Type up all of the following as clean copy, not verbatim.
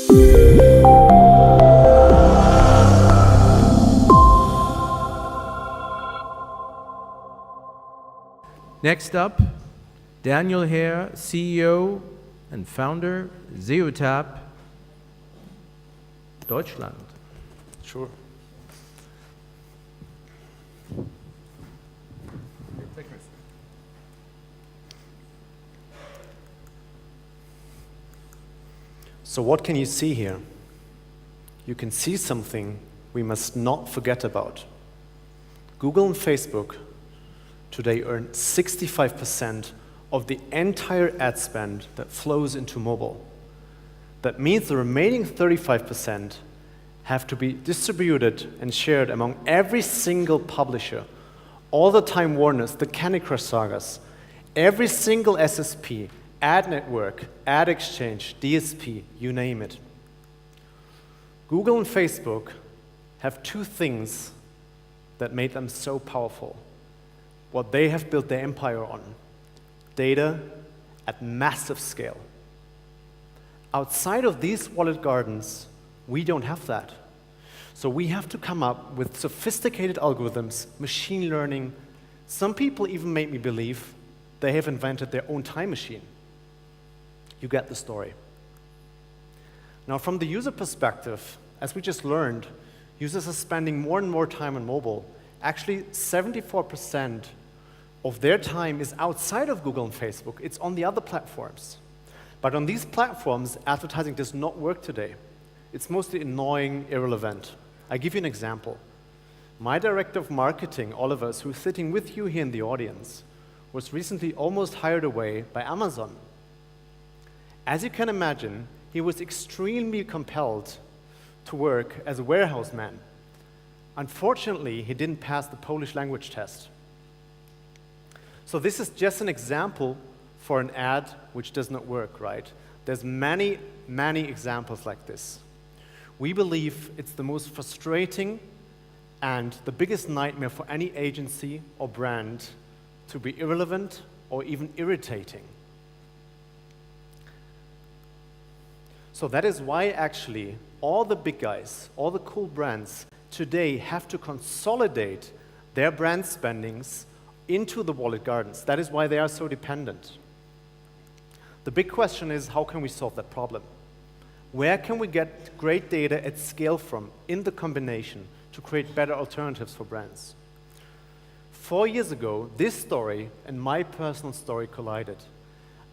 Next up, Daniel Heer, CEO and founder, Zeotap, Deutschland. Sure. So what can you see here? You can see something we must not forget about. Google and Facebook today earn 65% of the entire ad spend that flows into mobile. That means the remaining 35% have to be distributed and shared among every single publisher, all the Time Warners, the Candy Crush sagas, every single SSP, ad network, ad exchange, DSP, you name it. Google and Facebook have two things that made them so powerful. What they have built their empire on: data at massive scale. Outside of these walled gardens, we don't have that. So we have to come up with sophisticated algorithms, machine learning. Some people even make me believe they have invented their own time machine. You get the story. Now, from the user perspective, as we just learned, users are spending more and more time on mobile. Actually, 74% of their time is outside of Google and Facebook. It's on the other platforms. But on these platforms, advertising does not work today. It's mostly annoying, irrelevant. I give you an example. My director of marketing, Oliver, who's sitting with you here in the audience, was recently almost hired away by Amazon. As you can imagine, he was extremely compelled to work as a warehouse man. Unfortunately, he didn't pass the Polish language test. So this is just an example for an ad which does not work, right? There's many, many examples like this. We believe it's the most frustrating and the biggest nightmare for any agency or brand to be irrelevant or even irritating. So that is why actually all the big guys, all the cool brands today have to consolidate their brand spendings into the walled gardens. That is why they are so dependent. The big question is, how can we solve that problem? Where can we get great data at scale from in the combination to create better alternatives for brands? 4 years ago, this story and my personal story collided.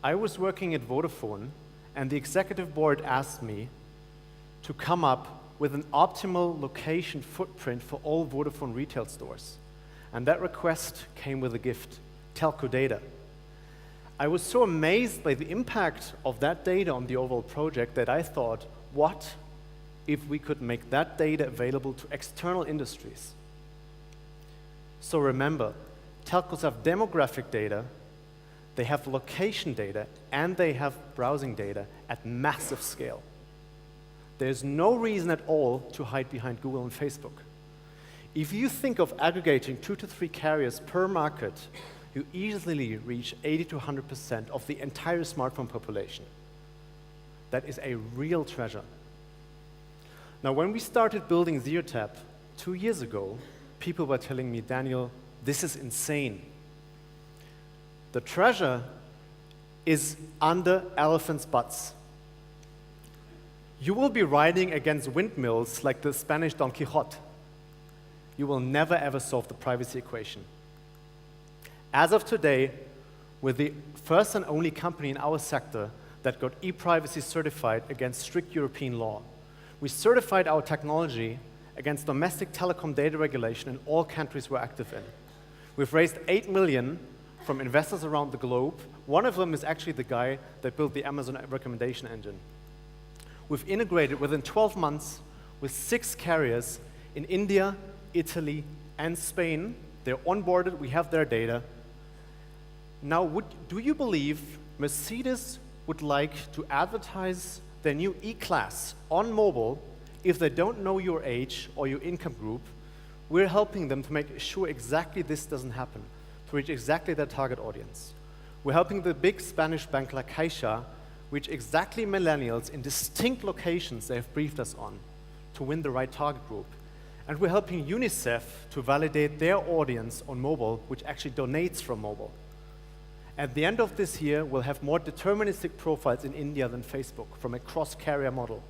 I was working at Vodafone, and the executive board asked me to come up with an optimal location footprint for all Vodafone retail stores. And that request came with a gift: telco data. I was so amazed by the impact of that data on the overall project that I thought, what if we could make that data available to external industries? So remember, telcos have demographic data, they have location data, and they have browsing data at massive scale. There's no reason at all to hide behind Google and Facebook. If you think of aggregating 2 to 3 carriers per market, you easily reach 80 to 100% of the entire smartphone population. That is a real treasure. Now, when we started building Zeotap 2 years ago, people were telling me, Daniel, this is insane. The treasure is under elephants' butts. You will be riding against windmills like the Spanish Don Quixote. You will never ever solve the privacy equation. As of today, we're the first and only company in our sector that got e-privacy certified against strict European law. We certified our technology against domestic telecom data regulation in all countries we're active in. We've raised 8 million from investors around the globe. One of them is actually the guy that built the Amazon recommendation engine. We've integrated within 12 months with 6 carriers in India, Italy, and Spain. They're onboarded, we have their data. Now, do you believe Mercedes would like to advertise their new E-Class on mobile if they don't know your age or your income group? We're helping them to make sure exactly this doesn't happen, to reach exactly their target audience. We're helping the big Spanish bank like Caixa which exactly millennials in distinct locations they have briefed us on to win the right target group. And we're helping UNICEF to validate their audience on mobile, which actually donates from mobile. At the end of this year, we'll have more deterministic profiles in India than Facebook from a cross-carrier model.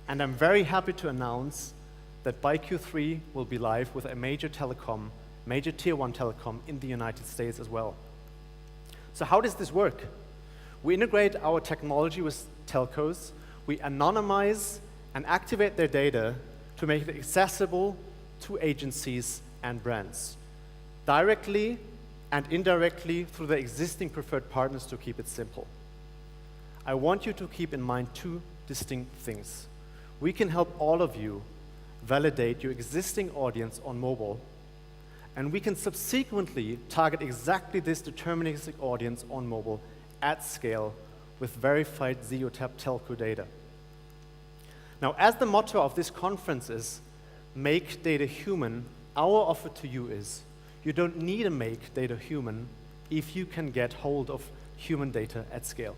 And I'm very happy to announce that by Q3, we'll be live with a major telecom, major tier 1 telecom in the United States as well. So how does this work? We integrate our technology with telcos, we anonymize and activate their data to make it accessible to agencies and brands, directly and indirectly through the existing preferred partners to keep it simple. I want you to keep in mind two distinct things. We can help all of you validate your existing audience on mobile, and we can subsequently target exactly this deterministic audience on mobile at scale with verified Zeotap telco data. Now, as the motto of this conference is, make data human, our offer to you is, you don't need to make data human if you can get hold of human data at scale.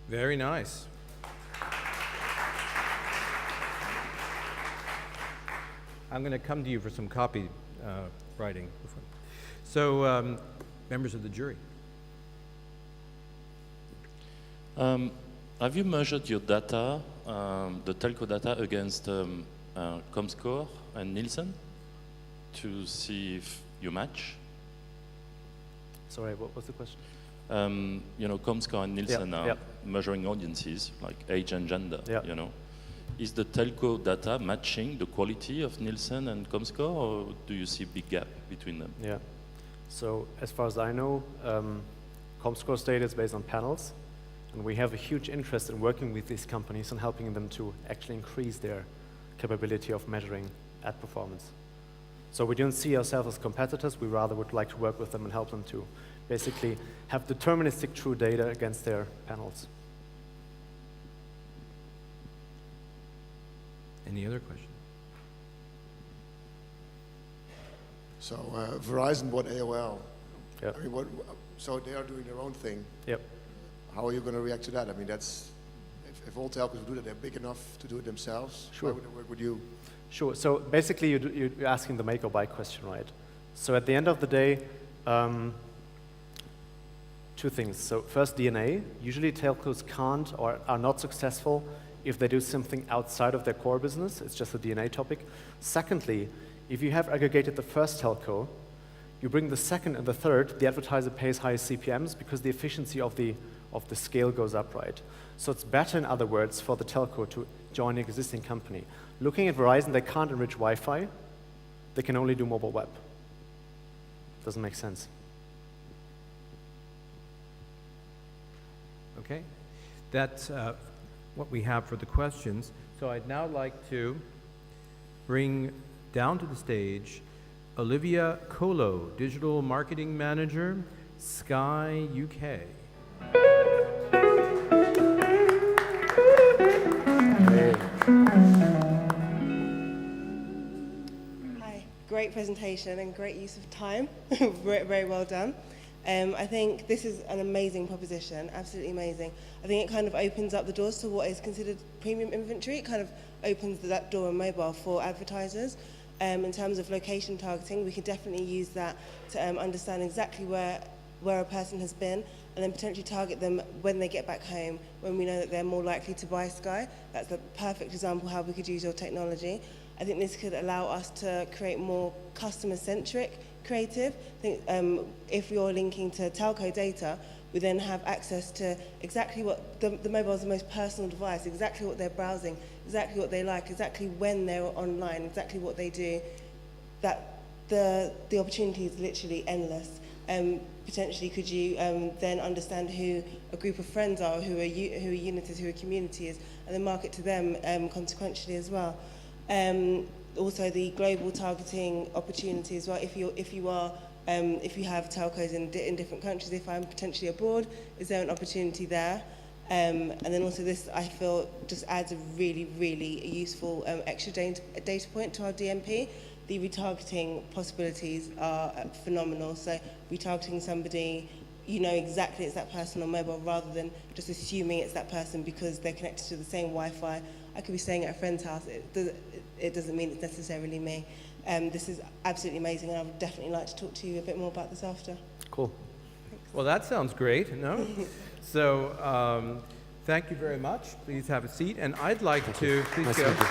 Very nice. I'm going to come to you for some copy writing. So, members of the jury. Have you measured your data, the telco data, against Comscore and Nielsen to see if you match? Sorry, what was the question? You know, Comscore and Nielsen are measuring audiences, like age and gender, you know. Is the telco data matching the quality of Nielsen and Comscore, or do you see a big gap between them? Yeah. So as far as I know, Comscore's data is based on panels, and we have a huge interest in working with these companies and helping them to actually increase their capability of measuring ad performance. So we don't see ourselves as competitors, we rather would like to work with them and help them to basically have deterministic true data against their panels. Any other questions? So Verizon bought AOL. Yep. I mean, so they are doing their own thing. Yep. How are you going to react to that? I mean, that's if all telcos do that, they're big enough to do it themselves. Sure. Why would it work with you? Sure. So basically, you're asking the make or buy question, right? So at the end of the day, two things. So first, DNA. Usually, telcos can't or are not successful if they do something outside of their core business. It's just a DNA topic. Secondly, if you have aggregated the first telco, you bring the second and the third, the advertiser pays higher CPMs because the efficiency of the scale goes up, right? So it's better, in other words, for the telco to join the existing company. Looking at Verizon, they can't enrich Wi-Fi. They can only do mobile web. Doesn't make sense. Okay. That's what we have for the questions. So I'd now like to bring down to the stage Olivia Colo, Digital Marketing Manager, Sky UK. Hi, great presentation and great use of time. Very well done. I think this is an amazing proposition, absolutely amazing. I think it kind of opens up the doors to what is considered premium inventory. It kind of opens that door on mobile for advertisers. In terms of location targeting, we can definitely use that to understand exactly where a person has been and then potentially target them when they get back home, when we know that they're more likely to buy Sky. That's the perfect example how we could use your technology. I think this could allow us to create more customer-centric creative. I think if you're linking to telco data, we then have access to exactly what the mobile is the most personal device, exactly what they're browsing, exactly what they like, exactly when they're online, exactly what they do. That the opportunity is literally endless. Potentially, could you then understand who a group of friends are, who a unit is, who a community is, and then market to them consequentially as well. Also, the global targeting opportunity as well. If you have telcos in different countries, if I'm potentially abroad, is there an opportunity there? And then also this, I feel, just adds a really, really useful extra data point to our DMP. The retargeting possibilities are phenomenal. So retargeting somebody you know exactly it's that person on mobile rather than just assuming it's that person because they're connected to the same Wi-Fi. I could be staying at a friend's house. It doesn't mean it's necessarily me. This is absolutely amazing, and I would definitely like to talk to you a bit more about this after. Cool. Well, that sounds great, no? So, thank you very much. Please have a seat. And I'd like to, please Nice go. to meet you.